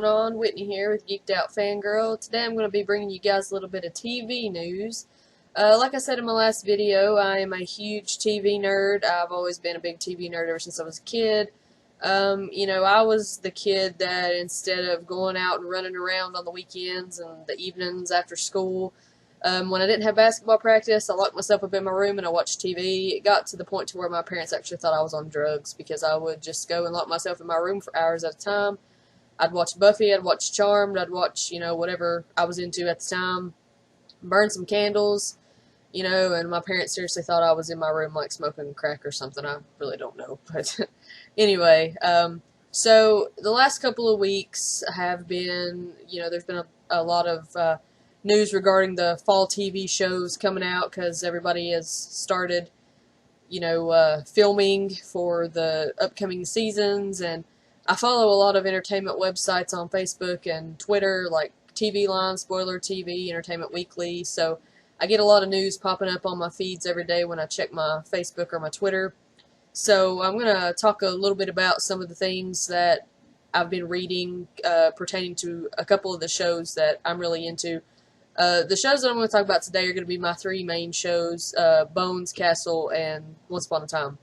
going on? Whitney here with Geeked Out Fangirl. Today I'm going to be bringing you guys a little bit of TV news. Like I said in my last video, I am a huge TV nerd. I've always been a big TV nerd ever since I was a kid. I was the kid that instead of going out and running around on the weekends and the evenings after school, when I didn't have basketball practice, I locked myself up in my room and I watched TV. It got to the point to where my parents actually thought I was on drugs because I would just go and lock myself in my room for hours at a time. I'd watch Buffy, I'd watch Charmed, I'd watch, whatever I was into at the time, burn some candles, and my parents seriously thought I was in my room like smoking crack or something. I really don't know, but anyway, so the last couple of weeks have been, there's been a lot of news regarding the fall TV shows coming out because everybody has started, filming for the upcoming seasons, and I follow a lot of entertainment websites on Facebook and Twitter, like TV Line, Spoiler TV, Entertainment Weekly, so I get a lot of news popping up on my feeds every day when I check my Facebook or my Twitter. So I'm going to talk a little bit about some of the things that I've been reading pertaining to a couple of the shows that I'm really into. The shows that I'm going to talk about today are going to be my three main shows, Bones, Castle, and Once Upon a Time.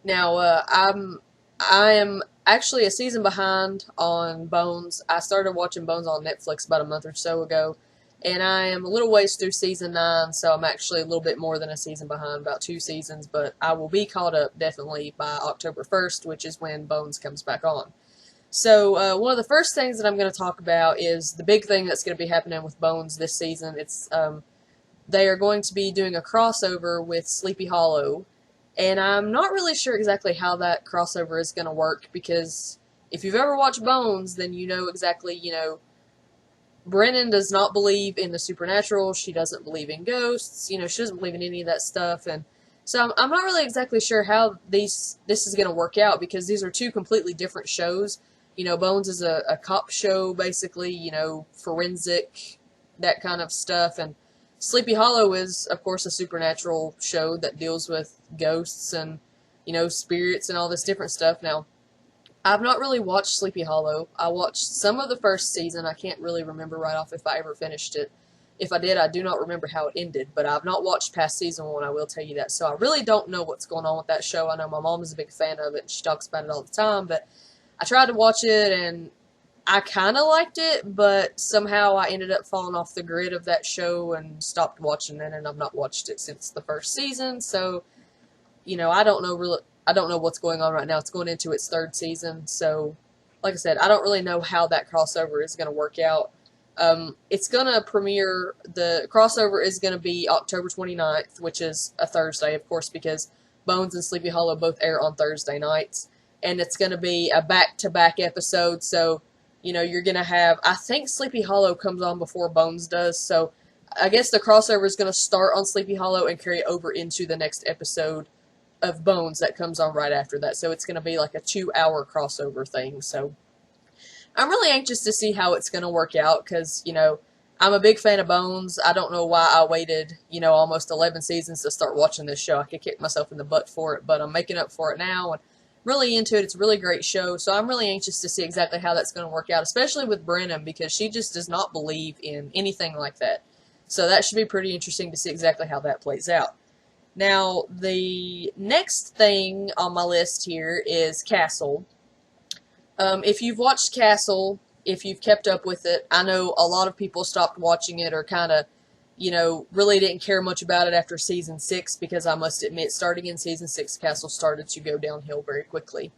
Now, I am actually a season behind on Bones. I started watching Bones on Netflix about a month or so ago, and I am a little ways through season 9, so I'm actually a little bit more than a season behind, about 2 seasons, but I will be caught up definitely by October 1st, which is when Bones comes back on. So one of the first things that I'm going to talk about is the big thing that's going to be happening with Bones this season. It's they are going to be doing a crossover with Sleepy Hollow, and I'm not really sure exactly how that crossover is going to work, because if you've ever watched Bones, then you know exactly, Brennan does not believe in the supernatural. She doesn't believe in ghosts. She doesn't believe in any of that stuff, and so I'm not really exactly sure how this is going to work out, because these are two completely different shows. Bones is a cop show, basically, forensic, that kind of stuff, and Sleepy Hollow is, of course, a supernatural show that deals with ghosts and, spirits and all this different stuff. Now, I've not really watched Sleepy Hollow. I watched some of the first season. I can't really remember right off if I ever finished it. If I did, I do not remember how it ended, but I've not watched past season 1, I will tell you that. So I really don't know what's going on with that show. I know my mom is a big fan of it, and she talks about it all the time, but I tried to watch it, and I kind of liked it, but somehow I ended up falling off the grid of that show and stopped watching it, and I've not watched it since the first season, so, I don't know what's going on right now. It's going into its 3rd season, so, like I said, I don't really know how that crossover is going to work out. It's going to premiere, the crossover is going to be October 29th, which is a Thursday, of course, because Bones and Sleepy Hollow both air on Thursday nights, and it's going to be a back-to-back episode, so, you're going to have, I think Sleepy Hollow comes on before Bones does, so I guess the crossover is going to start on Sleepy Hollow and carry over into the next episode of Bones that comes on right after that, so it's going to be like a 2-hour crossover thing, so I'm really anxious to see how it's going to work out, because, I'm a big fan of Bones. I don't know why I waited, almost 11 seasons to start watching this show. I could kick myself in the butt for it, but I'm making up for it now, and really into it. It's a really great show, so I'm really anxious to see exactly how that's going to work out, especially with Brennan, because she just does not believe in anything like that. So that should be pretty interesting to see exactly how that plays out. Now, the next thing on my list here is Castle. If you've watched Castle, if you've kept up with it, I know a lot of people stopped watching it or kind of, really didn't care much about it after season 6, because I must admit, starting in season 6, Castle started to go downhill very quickly,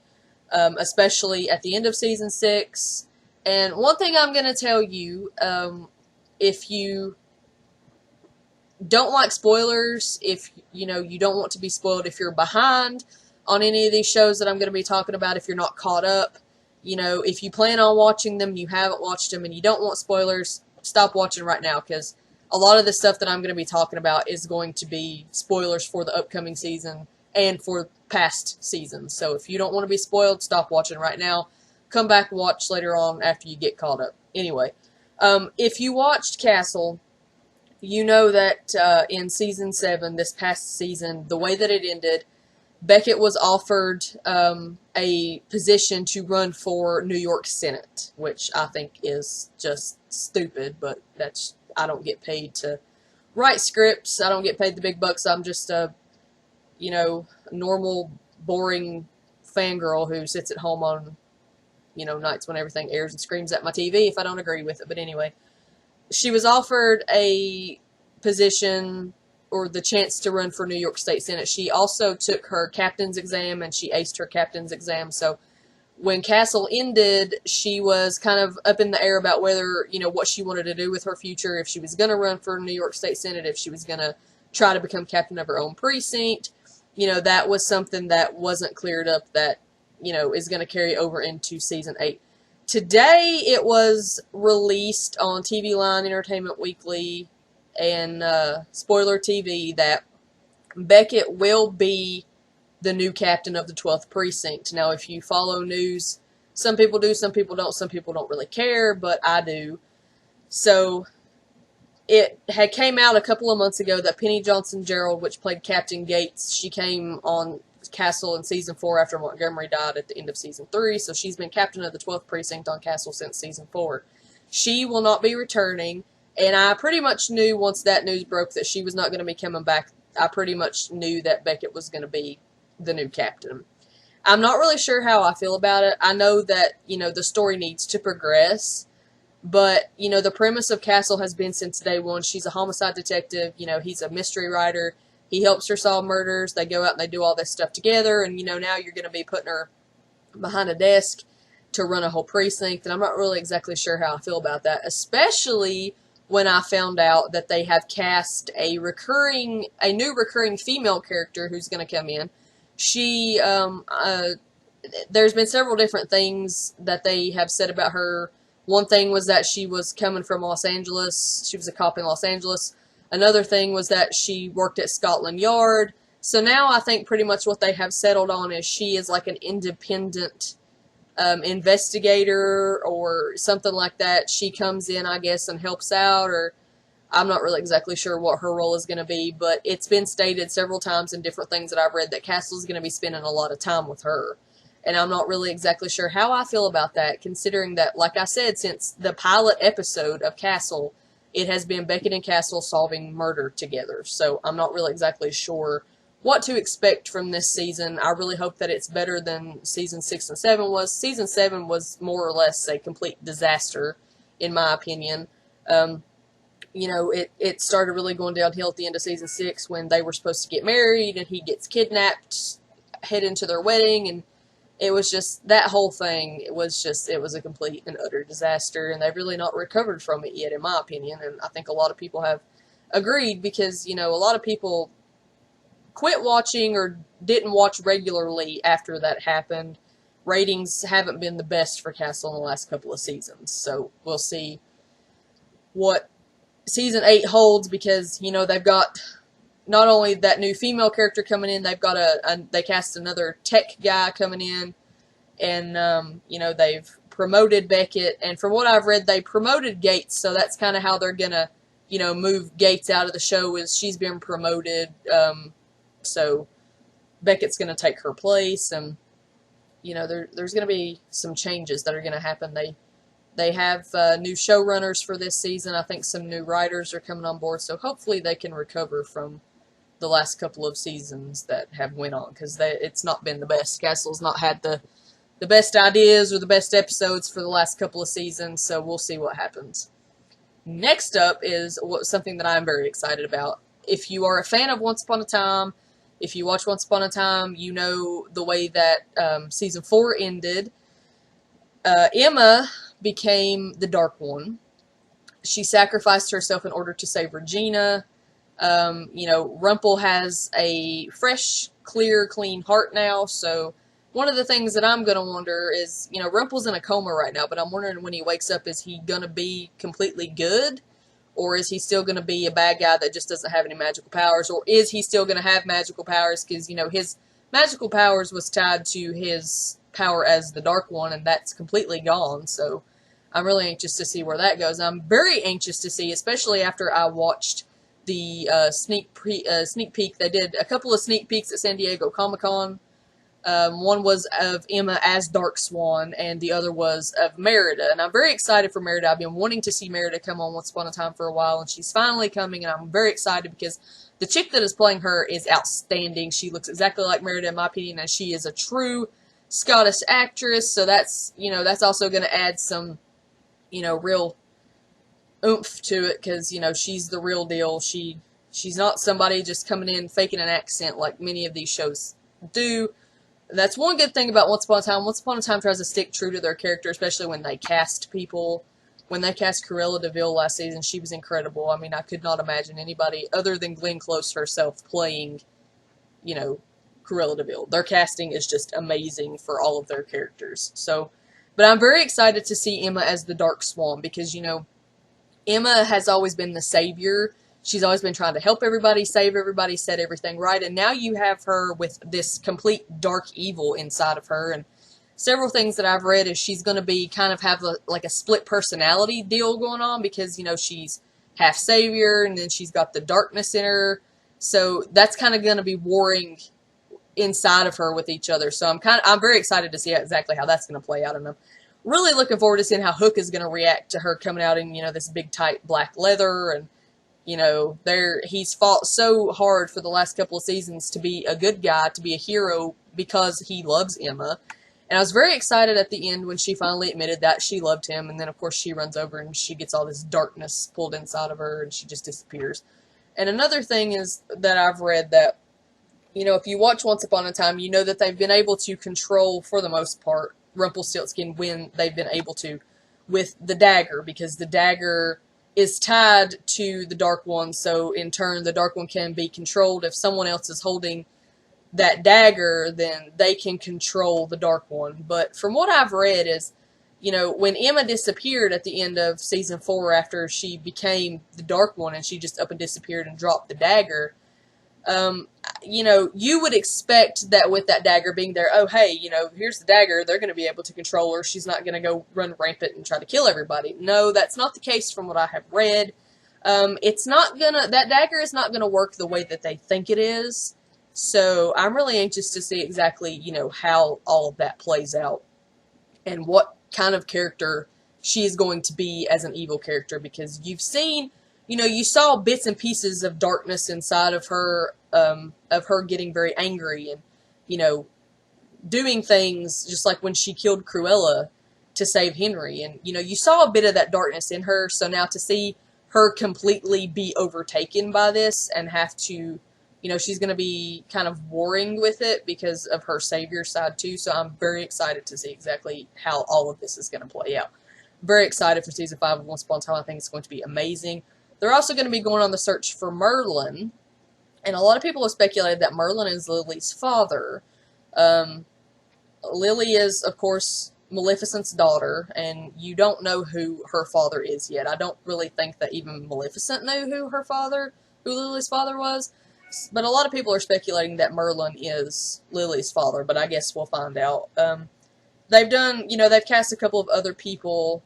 especially at the end of season 6. And one thing I'm going to tell you, if you don't like spoilers, if, you don't want to be spoiled, if you're behind on any of these shows that I'm going to be talking about, if you're not caught up, if you plan on watching them, you haven't watched them, and you don't want spoilers, stop watching right now, because a lot of the stuff that I'm going to be talking about is going to be spoilers for the upcoming season and for past seasons. So if you don't want to be spoiled, stop watching right now. Come back and watch later on after you get caught up. Anyway, if you watched Castle, you know that in season 7, this past season, the way that it ended, Beckett was offered a position to run for New York Senate, which I think is just stupid, but I don't get paid to write scripts. I don't get paid the big bucks. I'm just a, normal, boring fangirl who sits at home on, nights when everything airs and screams at my TV if I don't agree with it. But anyway, she was offered a position or the chance to run for New York State Senate. She also took her captain's exam, and she aced her captain's exam. So when Castle ended, she was kind of up in the air about whether, what she wanted to do with her future, if she was going to run for New York State Senate, if she was going to try to become captain of her own precinct. That was something that wasn't cleared up that, is going to carry over into season 8. Today, it was released on TV Line, Entertainment Weekly, and Spoiler TV that Beckett will be the new captain of the 12th Precinct. Now, if you follow news, some people do, some people don't. Some people don't really care, but I do. So, it had came out a couple of months ago that Penny Johnson-Gerald, which played Captain Gates, she came on Castle in season 4 after Montgomery died at the end of season 3, so she's been captain of the 12th Precinct on Castle since season 4. She will not be returning, and I pretty much knew once that news broke that she was not going to be coming back. I pretty much knew that Beckett was going to be the new captain. I'm not really sure how I feel about it. I know that, the story needs to progress, but, the premise of Castle has been since day one. She's a homicide detective. He's a mystery writer. He helps her solve murders. They go out and they do all this stuff together. And, now you're going to be putting her behind a desk to run a whole precinct. And I'm not really exactly sure how I feel about that, especially when I found out that they have cast a new recurring female character who's going to come in. She, there's been several different things that they have said about her. One thing was that she was coming from Los Angeles. She was a cop in Los Angeles. Another thing was that she worked at Scotland Yard. So now I think pretty much what they have settled on is she is like an independent investigator or something like that. She comes in, I guess, and helps out, or I'm not really exactly sure what her role is going to be, but it's been stated several times in different things that I've read that Castle's going to be spending a lot of time with her. And I'm not really exactly sure how I feel about that, considering that, like I said, since the pilot episode of Castle, it has been Beckett and Castle solving murder together. So I'm not really exactly sure what to expect from this season. I really hope that it's better than season 6 and 7 was. Season 7 was more or less a complete disaster, in my opinion. It started really going downhill at the end of season 6 when they were supposed to get married and he gets kidnapped, head into their wedding, and it was just, that whole thing, it was a complete and utter disaster, and they've really not recovered from it yet, in my opinion, and I think a lot of people have agreed because, a lot of people quit watching or didn't watch regularly after that happened. Ratings haven't been the best for Castle in the last couple of seasons, so we'll see what season 8 holds because, they've got not only that new female character coming in, they've got they cast another tech guy coming in, and, they've promoted Beckett, and from what I've read, they promoted Gates, so that's kind of how they're gonna, move Gates out of the show, is she's been promoted, so Beckett's gonna take her place, and, there's gonna be some changes that are gonna happen. They have new showrunners for this season. I think some new writers are coming on board, so hopefully they can recover from the last couple of seasons that have went on, because it's not been the best. Castle's not had the best ideas or the best episodes for the last couple of seasons, so we'll see what happens. Next up is something that I'm very excited about. If you are a fan of Once Upon a Time, if you watch Once Upon a Time, you know the way that season 4 ended. Emma became the Dark One. She sacrificed herself in order to save Regina. Rumple has a fresh, clear, clean heart now, so one of the things that I'm going to wonder is, Rumple's in a coma right now, but I'm wondering when he wakes up, is he going to be completely good? Or is he still going to be a bad guy that just doesn't have any magical powers? Or is he still going to have magical powers? Because, his magical powers was tied to his power as the Dark One, and that's completely gone, so I'm really anxious to see where that goes. I'm very anxious to see, especially after I watched the sneak peek. They did a couple of sneak peeks at San Diego Comic-Con. One was of Emma as Dark Swan, and the other was of Merida. And I'm very excited for Merida. I've been wanting to see Merida come on Once Upon a Time for a while, and she's finally coming, and I'm very excited because the chick that is playing her is outstanding. She looks exactly like Merida, in my opinion, and she is a true Scottish actress, so that's, that's also going to add some, real oomph to it, because, she's the real deal. She's not somebody just coming in faking an accent like many of these shows do. That's one good thing about Once Upon a Time. Once Upon a Time tries to stick true to their character, especially when they cast people. When they cast Cruella de Vil last season, she was incredible. I mean, I could not imagine anybody other than Glenn Close herself playing, Cruella de Vil. Their casting is just amazing for all of their characters. So, but I'm very excited to see Emma as the Dark Swan because, Emma has always been the savior. She's always been trying to help everybody, save everybody, set everything right. And now you have her with this complete dark evil inside of her. And several things that I've read is she's going to be kind of have like a split personality deal going on because, she's half savior and then she's got the darkness in her. So that's kind of going to be warring inside of her with each other. So I'm very excited to see exactly how that's going to play out. And I'm really looking forward to seeing how Hook is going to react to her coming out in, this big tight black leather and, he's fought so hard for the last couple of seasons to be a good guy, to be a hero, because he loves Emma. And I was very excited at the end when she finally admitted that she loved him. And then, of course, she runs over and she gets all this darkness pulled inside of her and she just disappears. And another thing is that I've read that, if you watch Once Upon a Time, you know that they've been able to control, for the most part, Rumpelstiltskin when they've been able to with the dagger, because the dagger is tied to the Dark One, so in turn the Dark One can be controlled. If someone else is holding that dagger, then they can control the Dark One. But from what I've read is, when Emma disappeared at the end of season 4 after she became the Dark One and she just up and disappeared and dropped the dagger, you would expect that with that dagger being there, oh, hey, here's the dagger, they're going to be able to control her, she's not going to go run rampant and try to kill everybody. No, that's not the case from what I have read. That dagger is not going to work the way that they think it is, so I'm really anxious to see exactly, how all of that plays out, and what kind of character she is going to be as an evil character, because you've seen, you saw bits and pieces of darkness inside of her getting very angry and, doing things just like when she killed Cruella to save Henry. And, you saw a bit of that darkness in her. So now to see her completely be overtaken by this and have to, she's going to be kind of warring with it because of her savior side too. So I'm very excited to see exactly how all of this is going to play out. Very excited for season 5 of Once Upon a Time. I think it's going to be amazing. They're also going to be going on the search for Merlin, and a lot of people have speculated that Merlin is Lily's father. Lily is, of course, Maleficent's daughter, and you don't know who her father is yet. I don't really think that even Maleficent knew who Lily's father was, but a lot of people are speculating that Merlin is Lily's father, but I guess we'll find out. They've cast a couple of other people,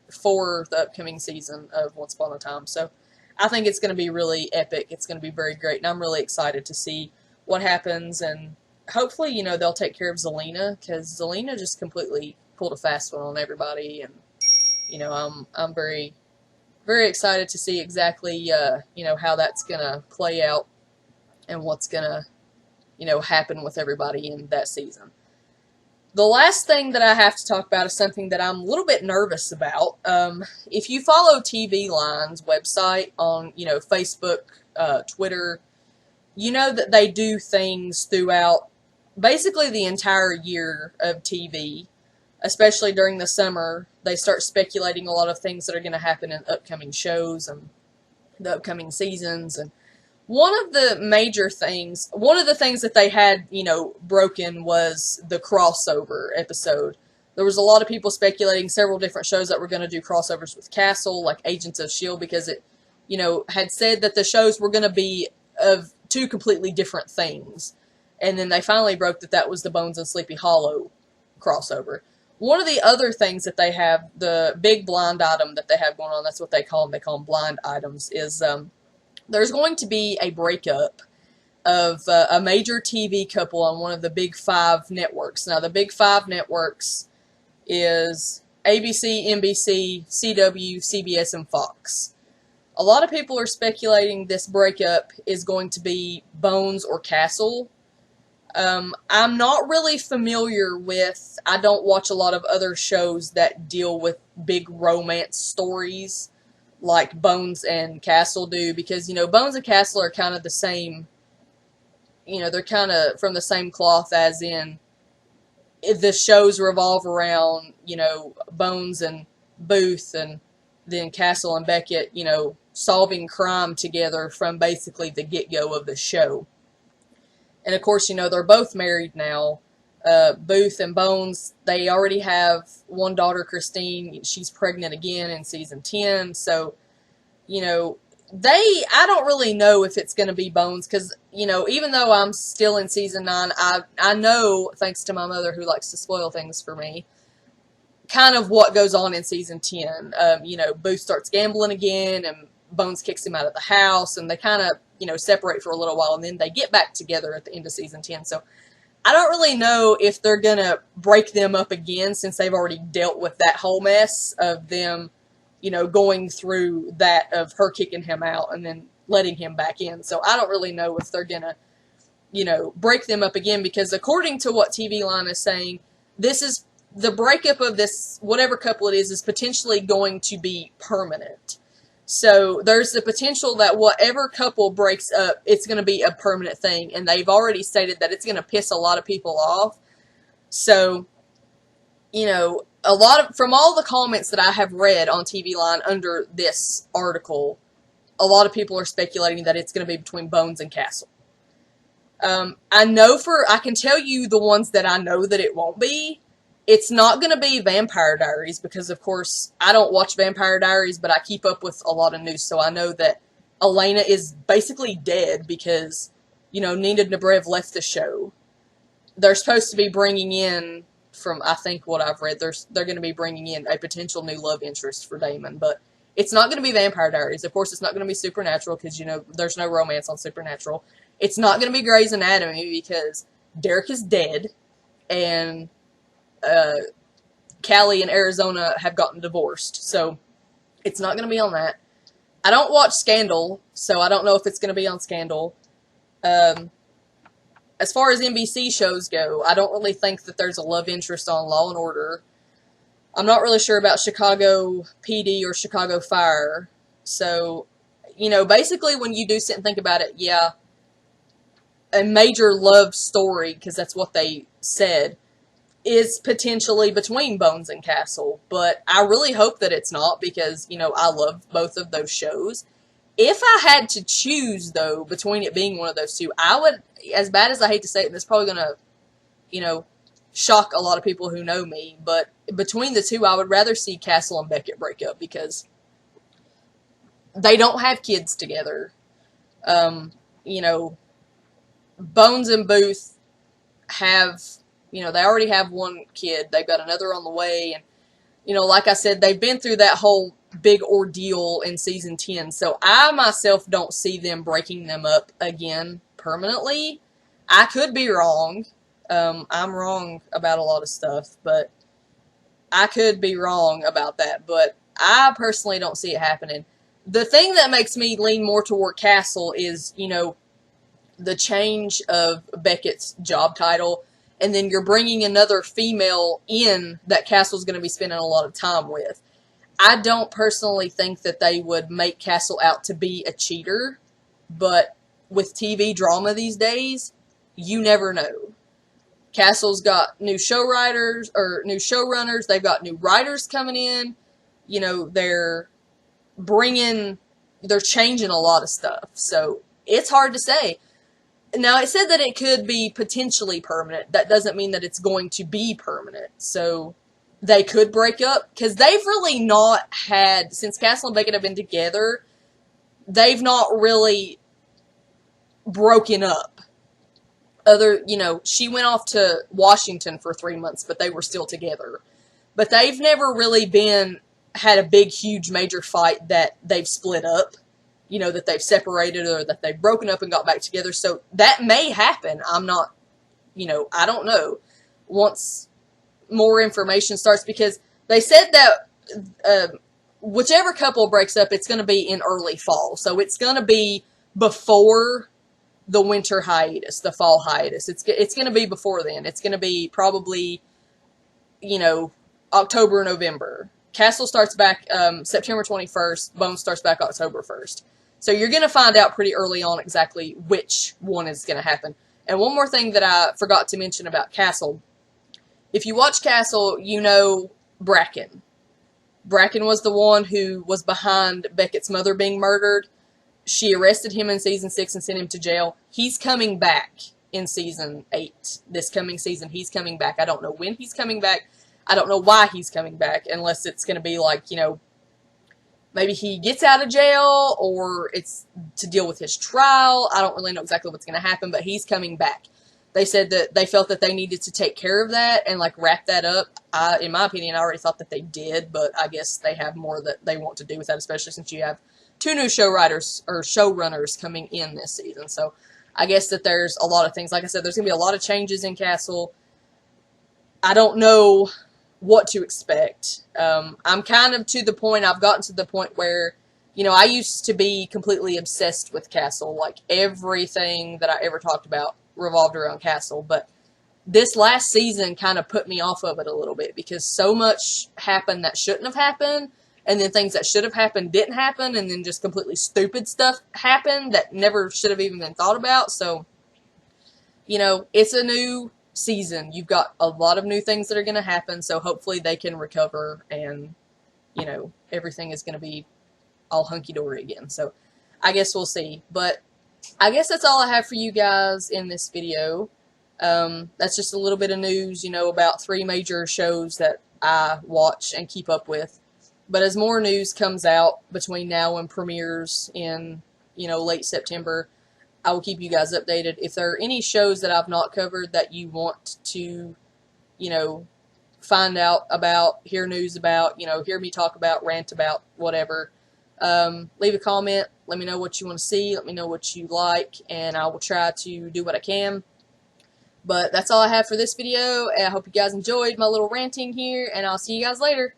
for the upcoming season of Once Upon a Time. So I think it's going to be really epic. It's going to be very great, and I'm really excited to see what happens, and hopefully, they'll take care of Zelena, because Zelena just completely pulled a fast one on everybody, and, I'm very, very excited to see exactly, how that's going to play out, and what's going to, happen with everybody in that season. The last thing that I have to talk about is something that I'm a little bit nervous about. If you follow TV Line's website on, Facebook, Twitter, you know that they do things throughout basically the entire year of TV, especially during the summer. They start speculating a lot of things that are going to happen in upcoming shows and the upcoming seasons, and one of the things that they had, broken was the crossover episode. There was a lot of people speculating several different shows that were going to do crossovers with Castle, like Agents of S.H.I.E.L.D., because it, had said that the shows were going to be of 2 completely different things. And then they finally broke that was the Bones and Sleepy Hollow crossover. One of the other things that they have, the big blind item that they have going on, that's what they call them blind items, is, there's going to be a breakup of a major TV couple on one of the big five networks. Now, the big five networks is ABC, NBC, CW, CBS, and Fox. A lot of people are speculating this breakup is going to be Bones or Castle. I'm not really familiar with, I don't watch a lot of other shows that deal with big romance stories like Bones and Castle do, because, Bones and Castle are kind of the same, they're kind of from the same cloth, as in the shows revolve around, Bones and Booth, and then Castle and Beckett, solving crime together from basically the get-go of the show. And of course, they're both married now. Booth and Bones, they already have one daughter, Christine. She's pregnant again in season 10. So, I don't really know if it's going to be Bones, because, even though I'm still in season 9, I know, thanks to my mother who likes to spoil things for me, kind of what goes on in season 10. Booth starts gambling again, and Bones kicks him out of the house, and they kind of, separate for a little while, and then they get back together at the end of season 10. So I don't really know if they're going to break them up again, since they've already dealt with that whole mess of them, going through that of her kicking him out and then letting him back in. So I don't really know if they're going to, break them up again, because according to what TV Line is saying, this is the breakup of this, whatever couple it is potentially going to be permanent. So there's the potential that whatever couple breaks up, it's going to be a permanent thing. And they've already stated that it's going to piss a lot of people off. So, from all the comments that I have read on TV Line under this article, a lot of people are speculating that it's going to be between Bones and Castle. I can tell you the ones that I know that it won't be. It's not going to be Vampire Diaries, because, of course, I don't watch Vampire Diaries, but I keep up with a lot of news, so I know that Elena is basically dead because, Nina Dobrev left the show. They're supposed to be bringing in, from, I think, what I've read, they're going to be bringing in a potential new love interest for Damon, but it's not going to be Vampire Diaries. Of course, it's not going to be Supernatural, because, there's no romance on Supernatural. It's not going to be Grey's Anatomy, because Derek is dead, and Callie and Arizona have gotten divorced, so it's not going to be on that. I don't watch Scandal, so I don't know if it's going to be on Scandal. As far as NBC shows go, I don't really think that there's a love interest on Law and Order. I'm not really sure about Chicago PD or Chicago Fire. So, basically when you do sit and think about it, yeah, a major love story, because that's what they said, is potentially between Bones and Castle, but I really hope that it's not, because, I love both of those shows. If I had to choose, though, between it being one of those two, I would, as bad as I hate to say it, and it's probably going to, shock a lot of people who know me, but between the two, I would rather see Castle and Beckett break up, because they don't have kids together. Bones and Booth have, they already have one kid. They've got another on the way. And, like I said, they've been through that whole big ordeal in season 10. So I myself don't see them breaking them up again permanently. I could be wrong. I'm wrong about a lot of stuff, but I could be wrong about that. But I personally don't see it happening. The thing that makes me lean more toward Castle is, the change of Beckett's job title. And then you're bringing another female in that Castle's going to be spending a lot of time with. I don't personally think that they would make Castle out to be a cheater, but with TV drama these days, you never know. Castle's got new showrunners, they've got new writers coming in, they're changing a lot of stuff, so it's hard to say. Now, it said that it could be potentially permanent. That doesn't mean that it's going to be permanent. So, they could break up. Because they've really not had, since Castle and Beckett have been together, they've not really broken up. She went off to Washington for 3 months, but they were still together. But they've never really had a big, huge, major fight that they've split up. you know, that they've separated or that they've broken up and got back together. So that may happen. I'm not, you know, I don't know once more information starts, because they said that whichever couple breaks up, it's going to be in early fall. So it's going to be before the winter hiatus, the fall hiatus. It's going to be before then. It's going to be probably, you know, October, November. Castle starts back September 21st. Bones starts back October 1st. So you're going to find out pretty early on exactly which one is going to happen. And one more thing that I forgot to mention about Castle. If you watch Castle, you know Bracken. Bracken was the one who was behind Beckett's mother being murdered. She arrested him in season 6 and sent him to jail. He's coming back in season 8. This coming season, he's coming back. I don't know when he's coming back. I don't know why he's coming back, unless it's going to be like, you know, maybe he gets out of jail or it's to deal with his trial. I don't really know exactly what's going to happen, but he's coming back. They said that they felt that they needed to take care of that and like wrap that up. In my opinion, I already thought that they did, but I guess they have more that they want to do with that, especially since you have 2 new show writers or showrunners coming in this season. So I guess that there's a lot of things. Like I said, there's going to be a lot of changes in Castle. I don't know what to expect. I'm kind of to the point, I've gotten to the point where, you know, I used to be completely obsessed with Castle. Like, everything that I ever talked about revolved around Castle. But this last season kind of put me off of it a little bit, because so much happened that shouldn't have happened, and then things that should have happened didn't happen, and then just completely stupid stuff happened that never should have even been thought about. So, you know, it's a new season. You've got a lot of new things that are going to happen, so hopefully they can recover and, you know, everything is going to be all hunky-dory again. So I guess we'll see. But I guess that's all I have for you guys in this video. That's just a little bit of news, you know, about 3 major shows that I watch and keep up with. But as more news comes out between now and premieres in, you know, late September, I will keep you guys updated. If there are any shows that I've not covered that you want to, you know, find out about, hear news about, you know, hear me talk about, rant about, whatever, leave a comment. Let me know what you want to see. Let me know what you like, and I will try to do what I can. But that's all I have for this video, and I hope you guys enjoyed my little ranting here, and I'll see you guys later.